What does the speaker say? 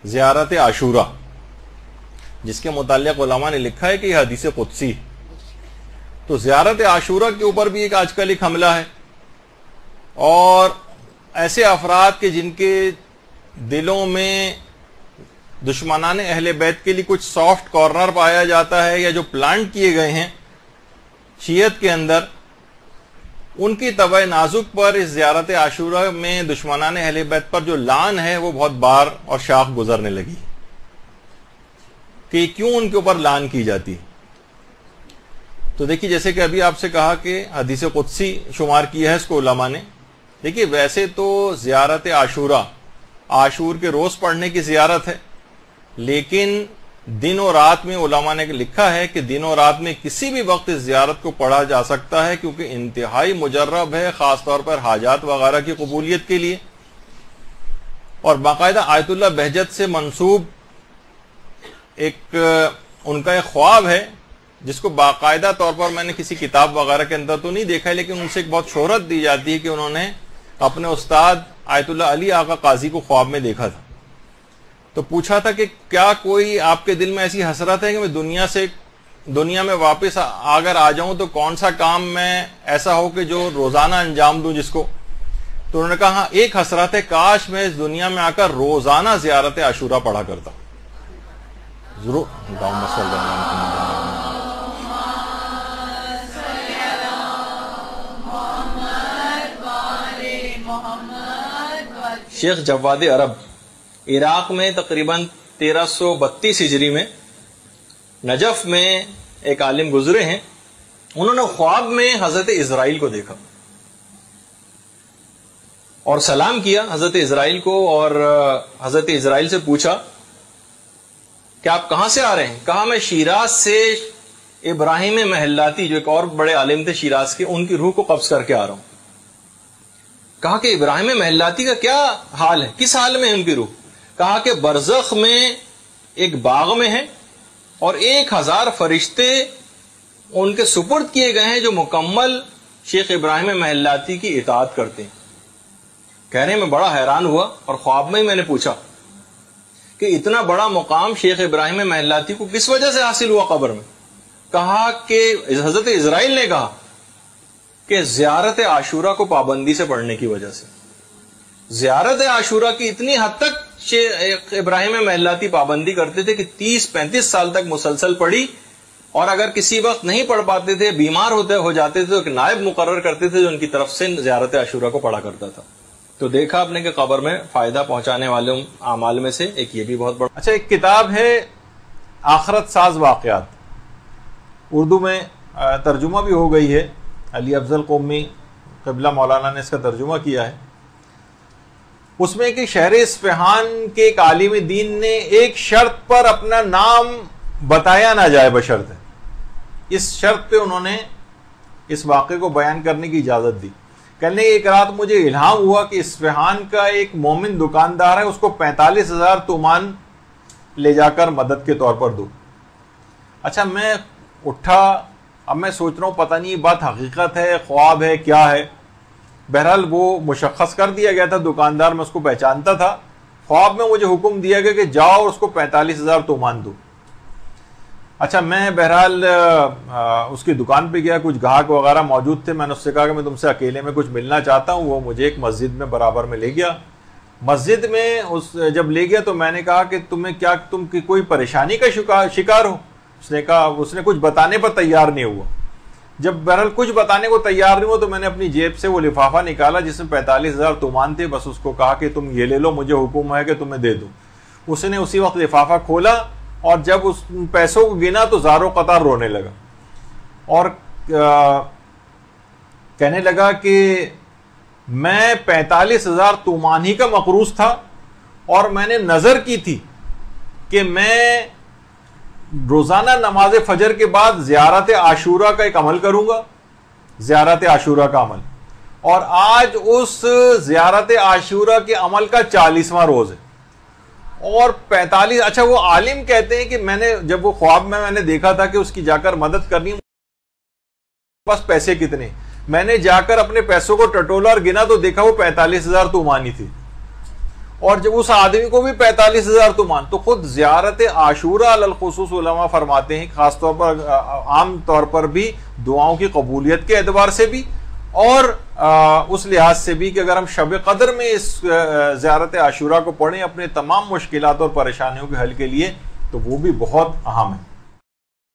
زیارت عاشورہ، جس کے متعلق علماء نے لکھا ہے کہ یہ حدیث قدسی. تو زیارت عاشورہ کے اوپر بھی آج کل ایک حملہ ہے، اور ایسے افراد کے جن کے دلوں میں دشمنان اہل بیت کے لیے کچھ سافٹ کارنر پایا جاتا ہے، یا جو پلانٹ کیے گئے ہیں شیعت کے اندر، ان کی طبع نازک پر اس زیارت عاشورہ میں دشمنان اہل بیت پر جو لعن ہے وہ بہت بار اور شاخ گزرنے لگی کہ کیوں ان کے اوپر لعن کی جاتی. تو دیکھیے، جیسے کہ ابھی آپ سے کہا کہ حدیث قدسی شمار کیا ہے اس کو علماء نے. دیکھیے، ویسے تو زیارت عاشورہ عاشور کے روز پڑھنے کی زیارت ہے، لیکن دن و رات میں علماء نے لکھا ہے کہ دن و رات میں کسی بھی وقت اس زیارت کو پڑھا جا سکتا ہے، کیونکہ انتہائی مجرب ہے، خاص طور پر حاجات وغیرہ کی قبولیت کے لیے. اور باقاعدہ آیت اللہ بہجت سے منسوب ان کا ایک خواب ہے، جس کو باقاعدہ طور پر میں نے کسی کتاب وغیرہ کے اندر تو نہیں دیکھا ہے، لیکن ان سے ایک بہت شہرت دی جاتی ہے کہ انہوں نے اپنے استاد آیت اللہ علی آقا قاضی کو خواب میں دیکھا تھا. تو پوچھا تھا کہ کیا کوئی آپ کے دل میں ایسی حسرت ہے کہ میں دنیا میں واپس اگر آ جاؤں تو کون سا کام میں ایسا ہو کہ جو روزانہ انجام دوں جس کو. تو انہوں نے کہا ہاں، ایک حسرت ہے، کاش میں اس دنیا میں آ کر روزانہ زیارت عاشورہ پڑھا کرتا. ضرور شیخ جواد عرب عراق میں تقریباً 1332 ہجری میں نجف میں ایک عالم گزرے ہیں. انہوں نے خواب میں حضرت اسرائیل کو دیکھا اور سلام کیا حضرت اسرائیل کو، اور حضرت اسرائیل سے پوچھا کہ آپ کہاں سے آ رہے ہیں؟ کہا میں شیراز سے ابراہیم محلاتی، جو ایک اور بڑے عالم تھے شیراز کے، ان کی روح کو قبض کر کے آ رہا ہوں. کہا کہ ابراہیم محلاتی کا کیا حال ہے، کس حال میں ہے ان کی روح؟ کہا کہ برزخ میں ایک باغ میں ہے، اور 1000 فرشتے ان کے سپرد کیے گئے ہیں جو مکمل شیخ ابراہیم محلاتی کی اطاعت کرتے ہیں. کہہ رہے ہیں میں بڑا حیران ہوا، اور خواب میں ہی میں نے پوچھا کہ اتنا بڑا مقام شیخ ابراہیم محلاتی کو کس وجہ سے حاصل ہوا قبر میں؟ کہا کہ حضرت اسرائیل نے کہا کہ زیارت عاشورہ کو پابندی سے پڑھنے کی وجہ سے. زیارت عاشورہ کی اتنی حد تک شیخ ابراہیم محلاتی پابندی کرتے تھے کہ 30-35 سال تک مسلسل پڑھی، اور اگر کسی وقت نہیں پڑھ پاتے تھے، بیمار ہو جاتے تھے، تو ایک نائب مقرر کرتے تھے جو ان کی طرف سے زیارت عاشورہ کو پڑھا کرتا تھا. تو دیکھا آپ نے کہ قبر میں فائدہ پہنچانے والے اعمال میں سے ایک یہ بھی بہت بڑا. اچھا، ایک کتاب ہے آخرت ساز واقعات، اردو میں ترجمہ بھی ہو گئی ہے، علی افضل قومی قبلہ مولانا نے اس کا ترجمہ کیا ہے. اس میں کہ شہر اصفہان کے ایک عالم دین نے ایک شرط پر اپنا نام بتایا نہ جائے بشرط، اس شرط پہ انہوں نے اس واقعے کو بیان کرنے کی اجازت دی. کہنے ایک رات مجھے الہام ہوا کہ اصفہان کا ایک مومن دکاندار ہے، اس کو 45,000 تومان لے جا کر مدد کے طور پر دو. اچھا، میں اٹھا، اب میں سوچ رہا ہوں پتہ نہیں یہ بات حقیقت ہے، خواب ہے، کیا ہے. بہرحال وہ مشخص کر دیا گیا تھا دکاندار، میں اس کو پہچانتا تھا. خواب میں مجھے حکم دیا گیا کہ جاؤ اور اس کو 45,000 تومان دو. اچھا، میں بہرحال اس کی دکان پہ گیا، کچھ گاہک وغیرہ موجود تھے. میں نے اس سے کہا کہ میں تم سے اکیلے میں کچھ ملنا چاہتا ہوں. وہ مجھے ایک مسجد میں برابر میں لے گیا. مسجد میں جب لے گیا تو میں نے کہا کہ تم کی کوئی پریشانی کا شکار ہو؟ اس نے کہا، اس نے کچھ بتانے پر تیار نہیں ہوا. جب بہرحال کچھ بتانے کو تیار نہیں ہوا تو میں نے اپنی جیب سے وہ لفافہ نکالا جس میں 45,000 تومان تھے. بس اس کو کہا کہ تم یہ لے لو، مجھے حکم ہے کہ تمہیں دے دوں. اس نے اسی وقت لفافہ کھولا، اور جب اس پیسوں کو گنا تو زاروں قطار رونے لگا، اور کہنے لگا کہ میں 45,000 تومان ہی کا مقروض تھا، اور میں نے نظر کی تھی کہ میں روزانہ نماز فجر کے بعد زیارت عاشورہ کا ایک عمل کروں گا، زیارت عاشورہ کا عمل. اور آج اس زیارت عاشورہ کے عمل کا 40واں روز ہے، اور 45. اچھا، وہ عالم کہتے ہیں کہ میں نے جب وہ خواب میں نے دیکھا تھا کہ اس کی جا کر مدد کرنی، بس پیسے کتنے، میں نے جا کر اپنے پیسوں کو ٹٹولا اور گنا تو دیکھا وہ 45,000 تومانی تھی. اور جب اس آدمی کو بھی 45,000 تومان، تو خود زیارت عاشورہ علی الخصوص علماء فرماتے ہیں خاص طور پر عام طور پر بھی دعاؤں کی قبولیت کے اعتبار سے بھی اور اس لحاظ سے بھی کہ اگر ہم شب قدر میں اس زیارت عاشورہ کو پڑھیں اپنے تمام مشکلات اور پریشانیوں کے حل کے لیے تو وہ بھی بہت اہم ہے۔